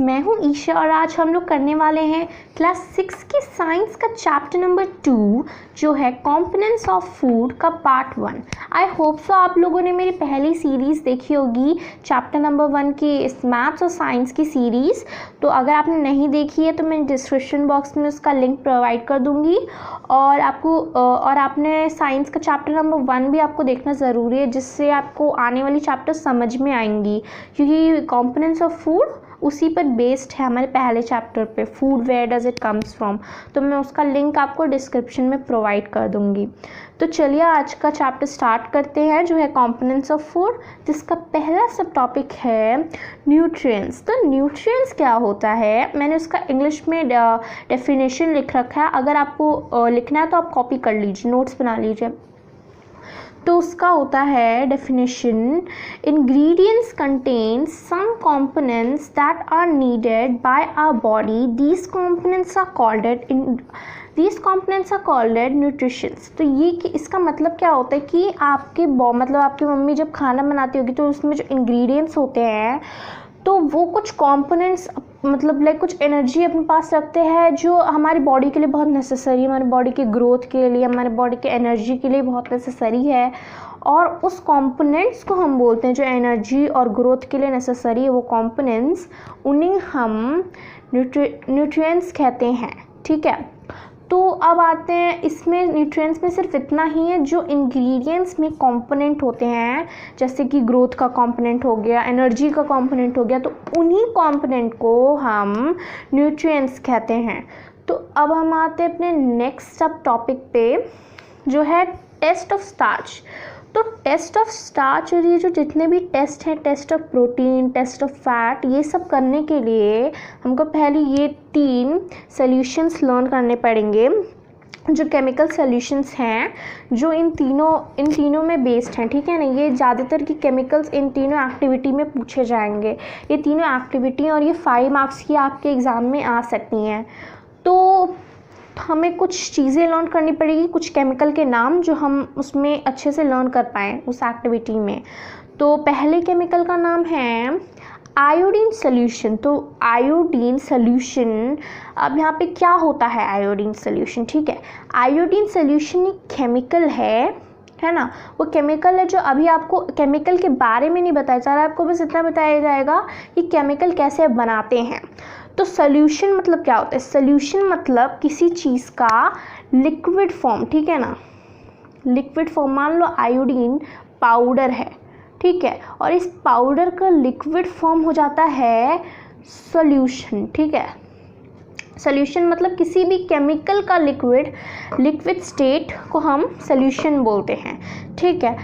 मैं हूँ ईशा और आज हम लोग करने वाले हैं क्लास 6 की साइंस का चैप्टर नंबर 2 जो है कंपोनेंट्स ऑफ फूड का पार्ट 1। आई होप सो आप लोगों ने मेरी पहली सीरीज़ देखी होगी चैप्टर नंबर 1 की मैथ्स और साइंस की सीरीज़। तो अगर आपने नहीं देखी है तो मैं डिस्क्रिप्शन बॉक्स में उसका लिंक प्रोवाइड कर दूँगी और आपने साइंस का चैप्टर नंबर 1 भी आपको देखना ज़रूरी है, जिससे आपको आने वाली चैप्टर समझ में आएंगी, क्योंकि कंपोनेंट्स ऑफ फूड उसी पर बेस्ड है हमारे पहले चैप्टर पे, food where does it comes from. तो मैं उसका लिंक आपको डिस्क्रिप्शन में प्रोवाइड कर दूंगी। तो चलिए आज का चैप्टर स्टार्ट करते हैं जो है कंपोनेंट्स ऑफ फूड, जिसका पहला सब टॉपिक है न्यूट्रिएंट्स। तो न्यूट्रिएंट्स क्या होता है, मैंने उसका इंग्लिश में डेफिनेशन लिख रखा है, अगर आपको लिखना है तो आप कॉपी कर लीजिए, नोट्स बना लीजिए। तो उसका होता है definition, ingredients contain some components that are needed by our body, these components are called nutritions. तो ये कि इसका मतलब क्या होता है कि आपकी मम्मी जब खाना बनाती होगी तो उसमें जो इंग्रेडिएंट्स होते हैं तो वो कुछ कंपोनेंट्स कुछ एनर्जी अपने पास रखते हैं जो हमारी बॉडी के लिए बहुत नेसेसरी है, हमारी बॉडी के ग्रोथ के लिए, हमारे बॉडी के एनर्जी के लिए बहुत नेसेसरी है। और उस कंपोनेंट्स को हम बोलते हैं जो एनर्जी और ग्रोथ के लिए नेसेसरी है, वो कंपोनेंट्स, उन्हें हम न्यूट्रिएंट्स कहते हैं। ठीक है, तो अब आते हैं इसमें न्यूट्रिएंट्स में सिर्फ इतना ही है जो इंग्रेडिएंट्स में कंपोनेंट होते हैं, जैसे कि ग्रोथ का कंपोनेंट हो गया, एनर्जी का कंपोनेंट हो गया, तो उन्हीं कंपोनेंट को हम न्यूट्रिएंट्स कहते हैं। तो अब हम आते हैं अपने नेक्स्ट सब टॉपिक पे जो है टेस्ट ऑफ स्टार्च। तो टेस्ट ऑफ स्टार्च और ये जो जितने भी टेस्ट हैं, test of protein, test of fat, ये सब करने के लिए हमको पहले ये 3 सॉल्यूशंस लर्न करने पड़ेंगे जो केमिकल सॉल्यूशंस हैं, जो इन तीनों में बेस्ड हैं। ठीक है ना, ये ज़्यादातर की केमिकल्स इन तीनों एक्टिविटी में पूछे जाएंगे। ये तीनों एक्टिविटी और ये 5 मार्क्स की आपके एग्ज़ाम में आ सकती हैं। तो हमें कुछ चीज़ें लर्न करनी पड़ेगी, कुछ केमिकल के नाम जो हम उसमें अच्छे से लर्न कर पाएँ उस एक्टिविटी में। तो पहले केमिकल का नाम है आयोडीन सॉल्यूशन। तो आयोडीन सॉल्यूशन, अब यहाँ पे क्या होता है आयोडीन सॉल्यूशन? ठीक है, आयोडीन सॉल्यूशन एक केमिकल है ना, वो केमिकल है जो अभी आपको केमिकल के बारे में नहीं बताया जा रहा है, आपको बस इतना बताया जाएगा कि केमिकल कैसे बनाते हैं। तो सॉल्यूशन मतलब क्या होता है? सॉल्यूशन मतलब किसी चीज़ का लिक्विड फॉर्म। ठीक है ना, लिक्विड फॉर्म, मान लो आयोडीन पाउडर है, ठीक है, और इस पाउडर का लिक्विड फॉर्म हो जाता है सॉल्यूशन। ठीक है, सॉल्यूशन मतलब किसी भी केमिकल का लिक्विड स्टेट को हम सॉल्यूशन बोलते हैं। ठीक है,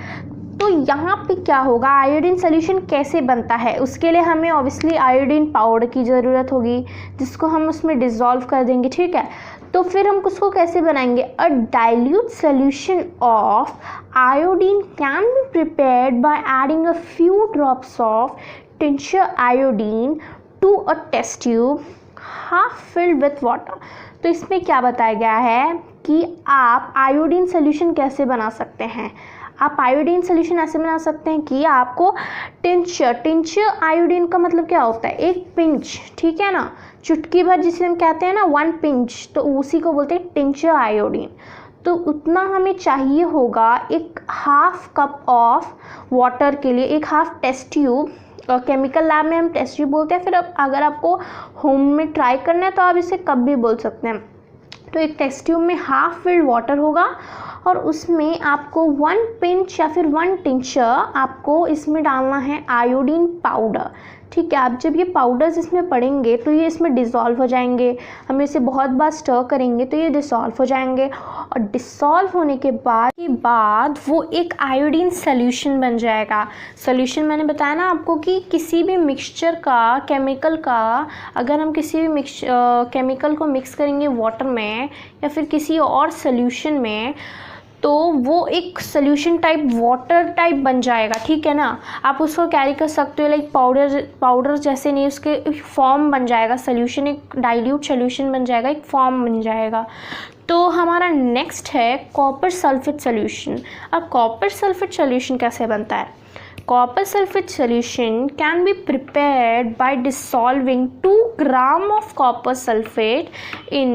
तो यहाँ पे क्या होगा, आयोडीन सॉल्यूशन कैसे बनता है, उसके लिए हमें ऑब्वियसली आयोडीन पाउडर की ज़रूरत होगी, जिसको हम उसमें डिज़ोल्व कर देंगे। ठीक है, तो फिर हम उसको कैसे बनाएंगे? A dilute solution of iodine can be prepared by adding a few drops of tincture iodine to a test tube half filled with water. तो इसमें क्या बताया गया है कि आप आयोडीन सॉल्यूशन कैसे बना सकते हैं। आप आयोडीन सॉल्यूशन ऐसे बना सकते हैं कि आपको टिंचर आयोडीन का मतलब क्या होता है? एक पिंच, ठीक है ना, चुटकी भर जिसे हम कहते हैं ना 1 पिंच, तो उसी को बोलते हैं टिंचर आयोडीन। तो उतना हमें चाहिए होगा एक हाफ कप ऑफ वाटर के लिए, एक half test tube. Chemical lab में हम टेस्ट ट्यूब बोलते हैं, फिर अगर आपको होम में ट्राई करना है तो आप इसे कप भी बोल सकते हैं। तो एक टेस्ट ट्यूब में हाफ फिल्ड वाटर होगा और उसमें आपको 1 पिंच या फिर 1 टिंचर आपको इसमें डालना है आयोडीन पाउडर। ठीक है, आप जब ये पाउडर्स इसमें पड़ेंगे तो ये इसमें डिज़ोल्व हो जाएंगे, हम इसे बहुत बार स्टर करेंगे तो ये डिज़ोल्व हो जाएंगे, और डिज़ोल्व होने के बाद वो एक आयोडीन सॉल्यूशन बन जाएगा। सॉल्यूशन मैंने बताया ना आपको कि किसी भी मिक्सचर का, केमिकल का, अगर हम किसी भी केमिकल को मिक्स करेंगे वाटर में या फिर किसी और सॉल्यूशन में, तो वो एक सॉल्यूशन टाइप, वाटर टाइप बन जाएगा। ठीक है ना, आप उसको कैरी कर सकते हो, लाइक पाउडर जैसे नहीं, उसके फॉर्म बन जाएगा, सॉल्यूशन एक डाइल्यूट सॉल्यूशन बन जाएगा, एक फॉर्म बन जाएगा। तो हमारा नेक्स्ट है कॉपर सल्फेट सॉल्यूशन। अब कॉपर सल्फेट सॉल्यूशन कैसे बनता है? Copper sulfate solution can be prepared by dissolving 2 gram of copper sulfate in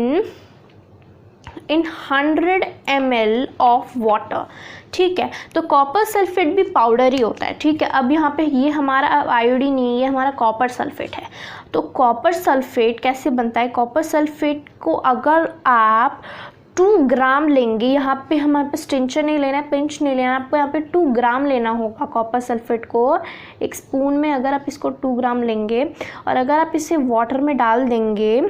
100 ml of water। ठीक है, तो कॉपर सल्फेट भी पाउडर ही होता है। ठीक है, अब यहाँ पे ये हमारा आयोडीन नहीं, ये हमारा कॉपर सल्फेट है। तो कॉपर सल्फेट कैसे बनता है? कॉपर सल्फेट को अगर आप 2 ग्राम लेंगे, यहाँ पे हमारे पास टिंचर नहीं लेना है, पिंच नहीं लेना है, आपको यहाँ पे 2 ग्राम लेना होगा कॉपर सल्फेट को। एक स्पून में अगर आप इसको 2 ग्राम लेंगे और अगर आप इसे वाटर में डाल देंगे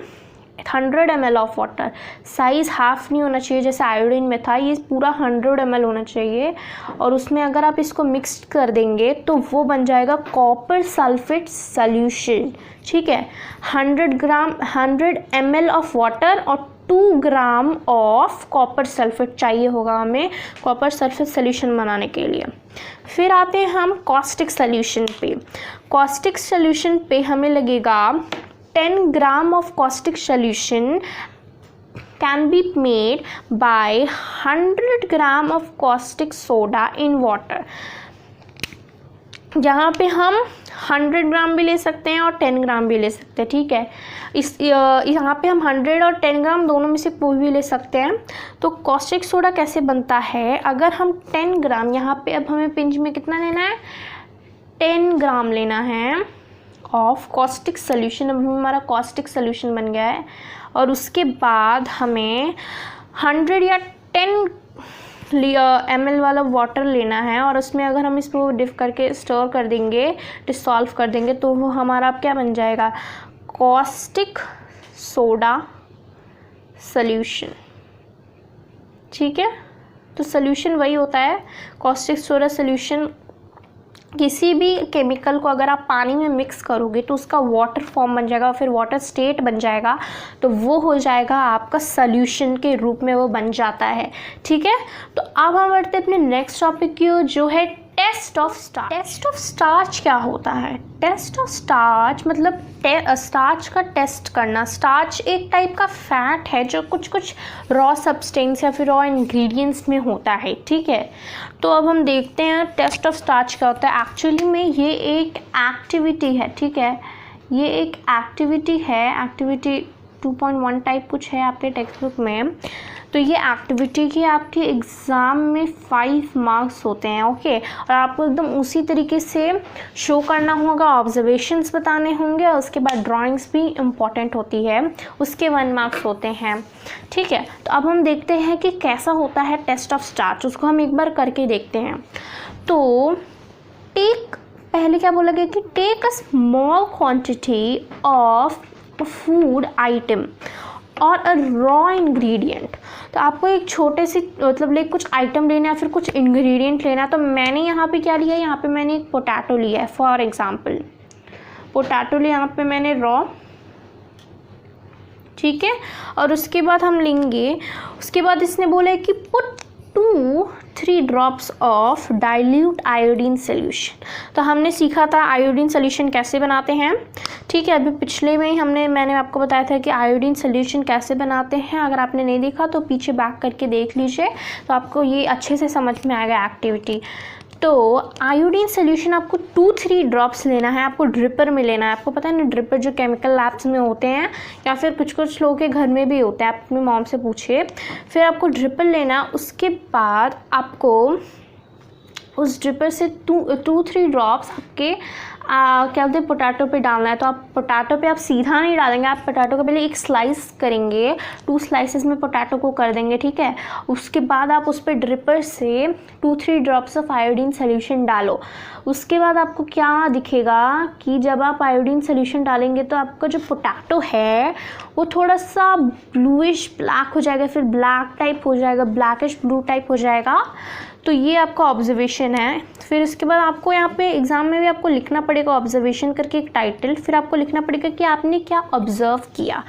100 ml of water, size half नहीं होना चाहिए जैसे आयोडीन में था, ये पूरा 100 ml होना चाहिए, और उसमें अगर आप इसको मिक्स कर देंगे तो वो बन जाएगा कॉपर सल्फेट सॉल्यूशन। ठीक है, 100 ml ऑफ वाटर और 2 ग्राम ऑफ कॉपर सल्फेट चाहिए होगा हमें कॉपर सल्फेट सॉल्यूशन बनाने के लिए। फिर आते हैं हम कॉस्टिक सॉल्यूशन पे। कॉस्टिक सॉल्यूशन पे हमें लगेगा 10 gram of caustic solution can be made by 100 gram of caustic soda in water। यहाँ पे हम 100 ग्राम भी ले सकते हैं और 10 ग्राम भी ले सकते हैं। ठीक है, यहाँ पे हम 100 और 10 ग्राम दोनों में से कोई भी ले सकते हैं। तो कॉस्टिक सोडा कैसे बनता है? अगर हम 10 ग्राम, यहाँ पे अब हमें पिंच में कितना लेना है? 10 ग्राम लेना है ऑफ कॉस्टिक सोल्यूशन। अब हमारा कॉस्टिक सोल्यूशन बन गया है, और उसके बाद हमें 100 या 10 ml वाला वाटर लेना है, और उसमें अगर हम इसको डिप करके स्टोर कर देंगे, डिसॉल्व कर देंगे, तो वो हमारा क्या बन जाएगा? Caustic soda solution. ठीक है, तो सोल्यूशन वही होता है कॉस्टिक सोडा सोल्यूशन। किसी भी केमिकल को अगर आप पानी में मिक्स करोगे तो उसका वाटर फॉर्म बन जाएगा, फिर वाटर स्टेट बन जाएगा, तो वो हो जाएगा आपका सॉल्यूशन के रूप में वो बन जाता है। ठीक है, तो अब हम बढ़ते हैं अपने नेक्स्ट टॉपिक की ओर, जो है test of starch. Test of starch क्या होता है? टेस्ट ऑफ स्टार्च मतलब स्टार्च का टेस्ट करना। स्टार्च एक टाइप का फैट है जो कुछ कुछ रॉ सब्सटेंस या फिर रॉ इंग्रेडिएंट्स में होता है। ठीक है, तो अब हम देखते हैं टेस्ट ऑफ स्टार्च क्या होता है। एक्चुअली में ये एक एक्टिविटी है। ठीक है, ये एक एक्टिविटी है, एक्टिविटी 2.1 टाइप कुछ है आपके टेक्स्ट बुक में। तो ये एक्टिविटी की आपके एग्ज़ाम में 5 मार्क्स होते हैं। ओके, और आपको एकदम उसी तरीके से शो करना होगा, ऑब्जर्वेशंस बताने होंगे, और उसके बाद ड्राइंग्स भी इम्पॉर्टेंट होती है, उसके 1 मार्क्स होते हैं। ठीक है, तो अब हम देखते हैं कि कैसा होता है टेस्ट ऑफ स्टार्च, उसको हम एक बार करके देखते हैं। तो पहले क्या बोला गया कि take a small quantity of food item और अ रॉ इंग्रेडिएंट। तो आपको एक छोटे से मतलब लाइक कुछ आइटम लेना है, फिर कुछ इंग्रेडिएंट लेना है। तो मैंने यहाँ पे क्या लिया है? यहाँ पे मैंने एक पोटैटो लिया है, फॉर एग्जांपल पोटैटो लिया यहाँ पे मैंने रॉ। ठीक है, और उसके बाद हम लेंगे, उसके बाद इसने बोला है कि put 2-3 drops of dilute iodine solution. तो हमने सीखा था आयोडीन सोल्यूशन कैसे बनाते हैं। ठीक है, अभी पिछले में ही मैंने आपको बताया था कि आयोडीन सोल्यूशन कैसे बनाते हैं। अगर आपने नहीं देखा तो पीछे बैक करके देख लीजिए, तो आपको ये अच्छे से समझ में आएगा एक्टिविटी। तो आयोडीन सोल्यूशन आपको 2-3 ड्रॉप्स लेना है, आपको ड्रिपर में लेना है। आपको पता है ना ड्रिपर जो केमिकल लैब्स में होते हैं, या फिर कुछ कुछ लोगों के घर में भी होते हैं, आप अपनी मॉम से पूछिए। फिर आपको ड्रिपर लेना, उसके बाद आपको उस ड्रिपर से 2-3 ड्रॉप्स आपके क्या बोलते हैं पोटैटो पे डालना है। तो आप पोटैटो पे आप सीधा नहीं डालेंगे, आप पोटैटो को पहले एक स्लाइस करेंगे, 2 स्लाइसेस में पोटैटो को कर देंगे। ठीक है, उसके बाद आप उस पर ड्रिपर से 2-3 ड्रॉप्स ऑफ आयोडीन सोल्यूशन डालो। उसके बाद आपको क्या दिखेगा कि जब आप आयोडीन सोल्यूशन डालेंगे तो आपका जो पोटैटो है वो थोड़ा सा ब्लूइश ब्लैक हो जाएगा, फिर ब्लैक टाइप हो जाएगा, ब्लैकिश ब्लू टाइप हो जाएगा। तो ये आपका ऑब्जर्वेशन है। फिर इसके बाद आपको यहाँ पे एग्ज़ाम में भी आपको लिखना पड़ेगा ऑब्जर्वेशन करके एक टाइटल, फिर आपको लिखना पड़ेगा कि आपने क्या ऑब्ज़र्व किया।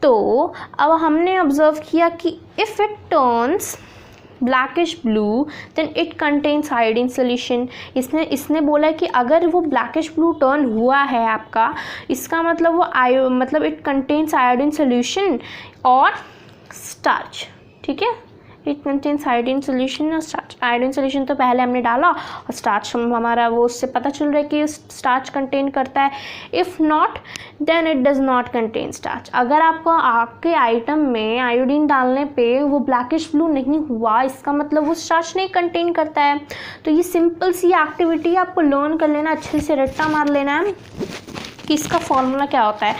तो अब हमने ऑब्ज़र्व किया कि if it turns blackish blue then it contains iodine solution. इसने बोला कि अगर वो ब्लैकिश ब्लू टर्न हुआ है आपका, इसका मतलब वो इट कंटेन्स आयोडीन सोल्यूशन और स्टार्च। ठीक है, इट कंटेन्स आयोडीन सोल्यूशन और स्टार्च। आयोडीन सोल्यूशन तो पहले हमने डाला और स्टार्च हमारा वो उससे पता चल रहा है कि स्टार्च कंटेन करता है। If not then it does not contain starch. अगर आपको आपके आइटम में आयोडीन डालने पे वो ब्लैकिश ब्लू नहीं हुआ, इसका मतलब वो स्टार्च नहीं कंटेन करता है। तो ये सिंपल सी एक्टिविटी आपको लर्न कर लेना, अच्छे से रट्टा मार लेना है कि इसका फॉर्मूला क्या होता है,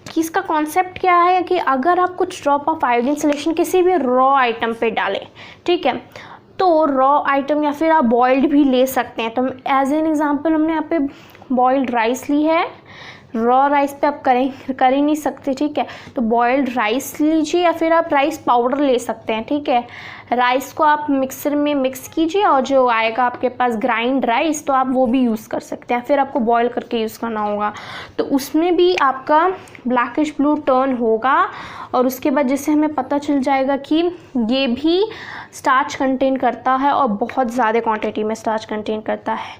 कि इसका कॉन्सेप्ट क्या है कि अगर आप कुछ ड्रॉप ऑफ आयोडीन सोल्यूशन किसी भी रॉ आइटम पे डालें, ठीक है, तो रॉ आइटम या फिर आप बॉइल्ड भी ले सकते हैं। तो एज एन एग्जांपल हमने यहाँ पे बॉइल्ड राइस ली है, रॉ राइस पे आप कर ही नहीं सकते, ठीक है, तो बॉइल्ड राइस लीजिए या फिर आप राइस पाउडर ले सकते हैं, ठीक है। राइस को आप मिक्सर में मिक्स कीजिए और जो आएगा आपके पास ग्राइंड राइस, तो आप वो भी यूज़ कर सकते हैं। फिर आपको बॉईल करके यूज़ करना होगा, तो उसमें भी आपका ब्लैकिश ब्लू टर्न होगा और उसके बाद जैसे हमें पता चल जाएगा कि ये भी स्टार्च कंटेन करता है और बहुत ज़्यादा क्वांटिटी में स्टार्च कंटेन करता है।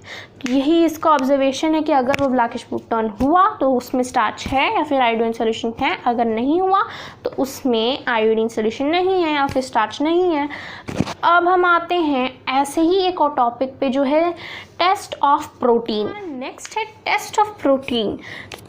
यही इसका ऑब्जर्वेशन है कि अगर वो ब्लैकिश ब्लू टर्न हुआ तो उसमें स्टार्च है या फिर आयोडीन सोल्यूशन है, अगर नहीं हुआ तो उसमें आयोडीन सोल्यूशन नहीं है या फिर स्टार्च नहीं है। तो अब हम आते हैं ऐसे ही एक और टॉपिक पे जो है टेस्ट ऑफ प्रोटीन। नेक्स्ट है test of protein.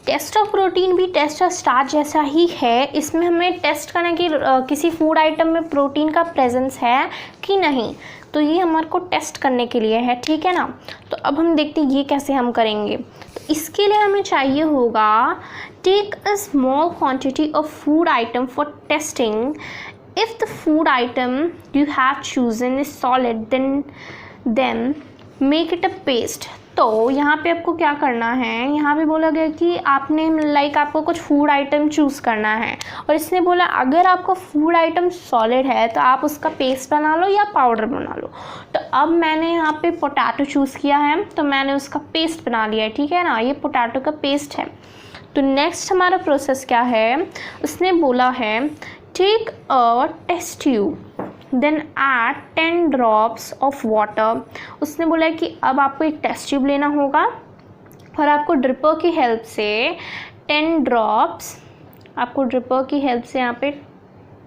Test of protein भी टेस्ट ऑफ स्टार्च जैसा ही है। इसमें हमें टेस्ट करना कि किसी फूड आइटम में प्रोटीन का प्रेजेंस है कि नहीं, तो ये हमारे को टेस्ट करने के लिए है, ठीक है ना। तो अब हम देखते हैं ये कैसे हम करेंगे। तो इसके लिए हमें चाहिए होगा take a small quantity of food item for testing. If the food item you have chosen is solid then make it a paste. तो यहाँ पे आपको क्या करना है, यहाँ पे बोला गया कि आपने आपको कुछ फूड आइटम चूज़ करना है और इसने बोला अगर आपका फूड आइटम सॉलिड है तो आप उसका पेस्ट बना लो या पाउडर बना लो। तो अब मैंने यहाँ पे पोटैटो चूज़ किया है तो मैंने उसका पेस्ट बना लिया है, ठीक है ना, ये पोटैटो का पेस्ट है। तो नेक्स्ट हमारा प्रोसेस क्या है, उसने बोला है take a test tube then add 10 drops of water. उसने बोला है कि अब आपको एक टेस्ट ट्यूब लेना होगा और आपको ड्रिपर की हेल्प से 10 ड्रॉप्स यहाँ पे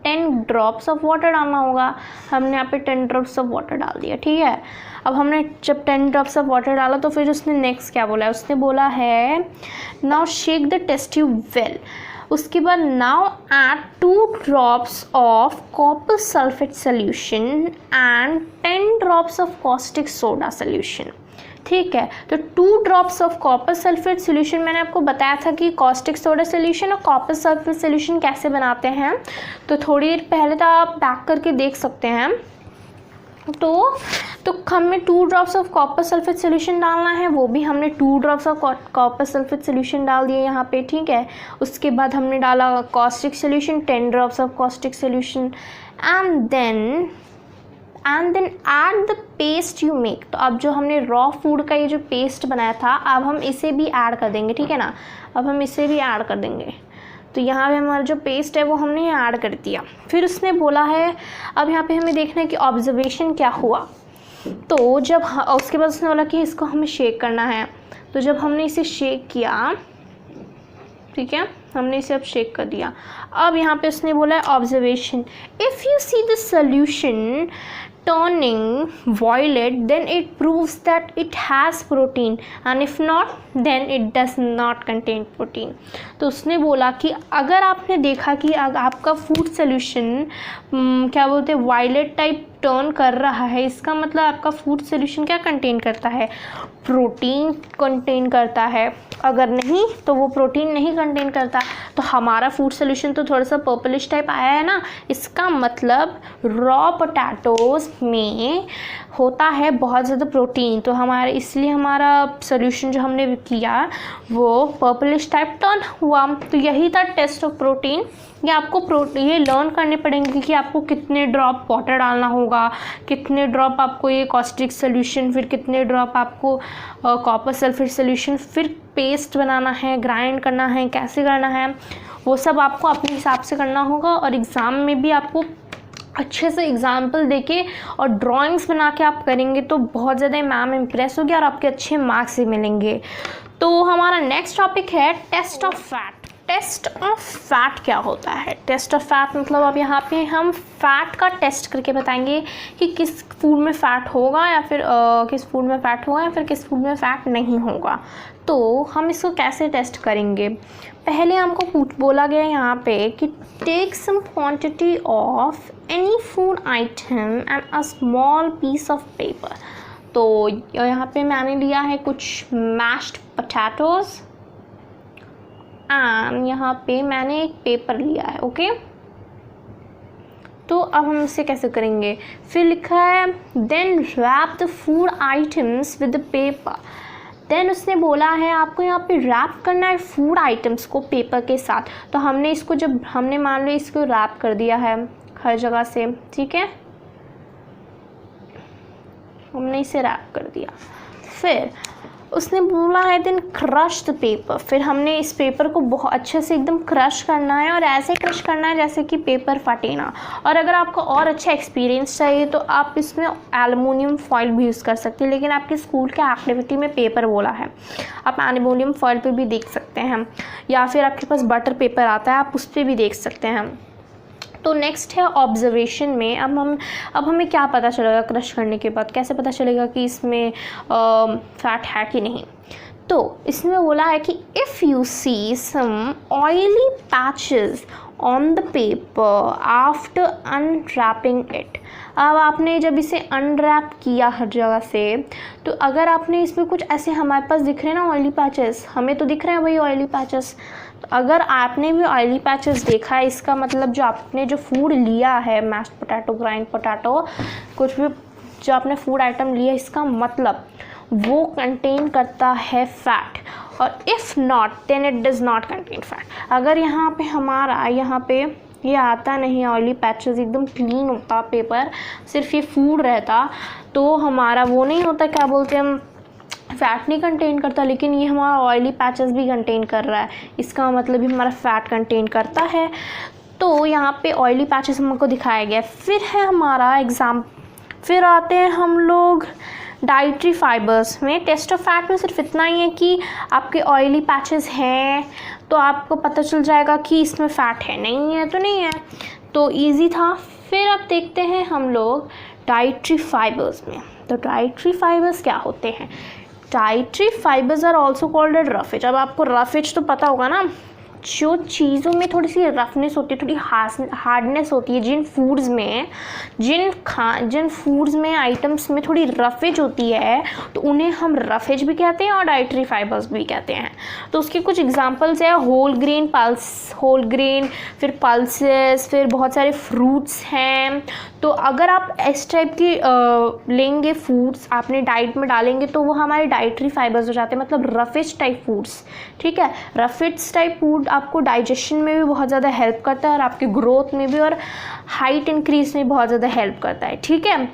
10 ड्रॉप्स ऑफ वाटर डालना होगा। हमने यहाँ पे 10 ड्रॉप्स ऑफ वाटर डाल दिया, ठीक है। अब हमने जब 10 ड्रॉप्स ऑफ वाटर डाला तो फिर उसने नेक्स्ट क्या बोला है, उसने बोला है now shake the test tube well. उसके बाद now add 2 drops of copper sulphate solution and 10 drops of caustic soda solution, ठीक है। तो 2 drops of copper sulphate solution मैंने आपको बताया था कि कॉस्टिक सोडा सोल्यूशन और कॉपर सल्फेट सोल्यूशन कैसे बनाते हैं, तो थोड़ी देर पहले तो आप बैक करके देख सकते हैं। तो हमें 2 drops of copper sulphate solution डालना है, वो भी हमने 2 drops of copper sulphate solution डाल दिए यहाँ पे, ठीक है। उसके बाद हमने डाला caustic solution 10 drops of caustic solution and then add the paste you make. तो अब जो हमने रॉ फूड का ये जो पेस्ट बनाया था अब हम इसे भी ऐड कर देंगे, ठीक है ना। अब हम इसे भी ऐड कर देंगे। तो यहाँ पे हमारा जो पेस्ट है वो हमने ऐड कर दिया। फिर उसने बोला है अब यहाँ पे हमें देखना है कि ऑब्जर्वेशन क्या हुआ। तो जब उसके बाद उसने बोला कि इसको हमें शेक करना है। तो जब हमने इसे शेक किया, ठीक है, हमने इसे अब शेक कर दिया। अब यहाँ पे उसने बोला है observation, if you see the solution turning violet then it proves that it has protein and if not then it does not contain protein। तो उसने बोला कि अगर आपने देखा कि आपका फूड सोल्यूशन क्या बोलते हैं वायलेट टाइप टर्न कर रहा है, इसका मतलब आपका फूड सोल्यूशन क्या कंटेन करता है, प्रोटीन कंटेन करता है। अगर नहीं तो वो प्रोटीन नहीं कंटेन करता। तो हमारा फूड सोल्यूशन तो थोड़ा सा पर्पलिश टाइप आया है ना, इसका मतलब रॉ पोटैटोज़ में होता है बहुत ज़्यादा प्रोटीन। तो हमारे इसलिए हमारा सोल्यूशन जो हमने किया वो पर्पलिश टाइप टर्न हुआ। तो यही था टेस्ट ऑफ प्रोटीन। ये आपको ये लर्न करने पड़ेंगे कि आपको कितने ड्रॉप वाटर डालना होगा, कितने ड्रॉप आपको ये कॉस्टिक सोल्यूशन, फिर कितने ड्रॉप आपको कॉपर सल्फेट सोल्यूशन, फिर पेस्ट बनाना है, ग्राइंड करना है, कैसे करना है, वो सब आपको अपने हिसाब से करना होगा। और एग्ज़ाम में भी आपको अच्छे से एग्जाम्पल देके और ड्राइंग्स बना के आप करेंगे तो बहुत ज़्यादा मैम इम्प्रेस होगी और आपके अच्छे मार्क्स भी मिलेंगे। तो हमारा नेक्स्ट टॉपिक है test of fat. Test of fat क्या होता है? टेस्ट ऑफ फैट मतलब अब यहाँ पे हम फैट का टेस्ट करके बताएंगे कि किस फूड में फ़ैट होगा या फिर किस फूड में फ़ैट होगा या फिर किस फूड में फ़ैट नहीं होगा। तो हम इसको कैसे टेस्ट करेंगे? पहले हमको बोला गया यहाँ पे कि take some quantity of any food item and a small piece of paper. तो यहाँ पे मैंने लिया है कुछ मैश्ड पोटैटोज़ एंड यहाँ पे मैंने एक पेपर लिया है। ओके, तो अब हम इसे कैसे करेंगे? फिर लिखा है then wrap the food items with the paper. Then उसने बोला है आपको यहाँ पे रैप करना है फूड आइटम्स को पेपर के साथ। तो हमने इसको जब हमने मान लो इसको रैप कर दिया है हर जगह से, ठीक है, हमने इसे रैप कर दिया। फिर उसने बोला है देन क्रश द पेपर। फिर हमने इस पेपर को बहुत अच्छे से एकदम क्रश करना है और ऐसे क्रश करना है जैसे कि पेपर फटे ना। और अगर आपको और अच्छा एक्सपीरियंस चाहिए तो आप इसमें एल्युमिनियम फॉइल भी यूज़ कर सकते हैं, लेकिन आपके स्कूल के एक्टिविटी में पेपर बोला है, आप एल्युमिनियम फॉइल पर भी देख सकते हैं, या फिर आपके पास बटर पेपर आता है आप उस पर भी देख सकते हैं। तो नेक्स्ट है ऑब्जर्वेशन में। अब हमें क्या पता चलेगा क्रश करने के बाद? कैसे पता चलेगा कि इसमें फैट है कि नहीं? तो इसमें बोला है कि if you see some oily patches on the paper after unwrapping it. अब आपने जब इसे अनरैप किया हर जगह से, तो अगर आपने इसमें कुछ ऐसे हमारे पास दिख रहे हैं ना ऑयली पैचेस, हमें तो दिख रहे हैं भाई ऑयली पैचेस। तो अगर आपने भी ऑयली पैचेस देखा है, इसका मतलब जो आपने जो फूड लिया है, मैश्ड पोटैटो, ग्राइंड पोटैटो, कुछ भी जो आपने फूड आइटम लिया, इसका मतलब वो कंटेन करता है फैट। और if not then it does not contain fat. अगर यहाँ पे हमारा यहाँ पे ये आता नहीं ऑयली पैचेस, एकदम क्लीन होता पेपर, सिर्फ ये फूड रहता, तो हमारा वो नहीं होता, क्या बोलते हैं हम, फैट नहीं कंटेन करता। लेकिन ये हमारा ऑयली पैचेस भी कंटेन कर रहा है, इसका मतलब भी हमारा फैट कंटेन करता है। तो यहाँ पे ऑयली पैचेस हमको दिखाया गया। फिर है हमारा एग्जाम, फिर आते हैं हम लोग डाइटरी फाइबर्स में। टेस्ट ऑफ फैट में सिर्फ इतना ही है कि आपके ऑयली पैचेस हैं तो आपको पता चल जाएगा कि इसमें फ़ैट है, नहीं है तो नहीं है, तो इजी था। फिर अब देखते हैं हम लोग डाइटरी फाइबर्स में। तो डाइटरी फाइबर्स क्या होते हैं? Dietary fibres are also called as roughage. अब आपको रफेज तो पता होगा ना, जो चीज़ों में थोड़ी सी रफनेस होती है, थोड़ी हार्डनेस होती है, जिन फूड्स में आइटम्स में थोड़ी रफेज होती है, तो उन्हें हम रफेज भी कहते हैं और डाइटरी फाइबर्स भी कहते हैं। तो उसके कुछ एग्जांपल्स है होल ग्रेन, फिर पल्सेस, फिर बहुत सारे फ्रूट्स हैं। तो अगर आप इस टाइप की लेंगे फूड्स, आपने डाइट में डालेंगे, तो वो हमारे डाइटरी फाइबर्स हो जाते हैं, मतलब रफेज टाइप फूड्स। ठीक है, रफेज टाइप फूड आपको डाइजेशन में भी बहुत ज़्यादा हेल्प करता है और आपकी ग्रोथ में भी और हाइट इंक्रीज में बहुत ज़्यादा हेल्प करता है। ठीक है,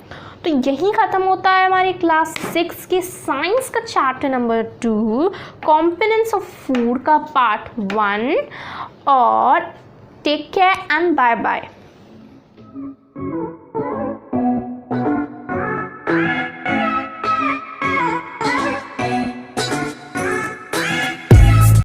तो यहीं ख़त्म होता है हमारी क्लास 6 के साइंस का chapter number 2 components of food का पार्ट 1। और take care and bye bye.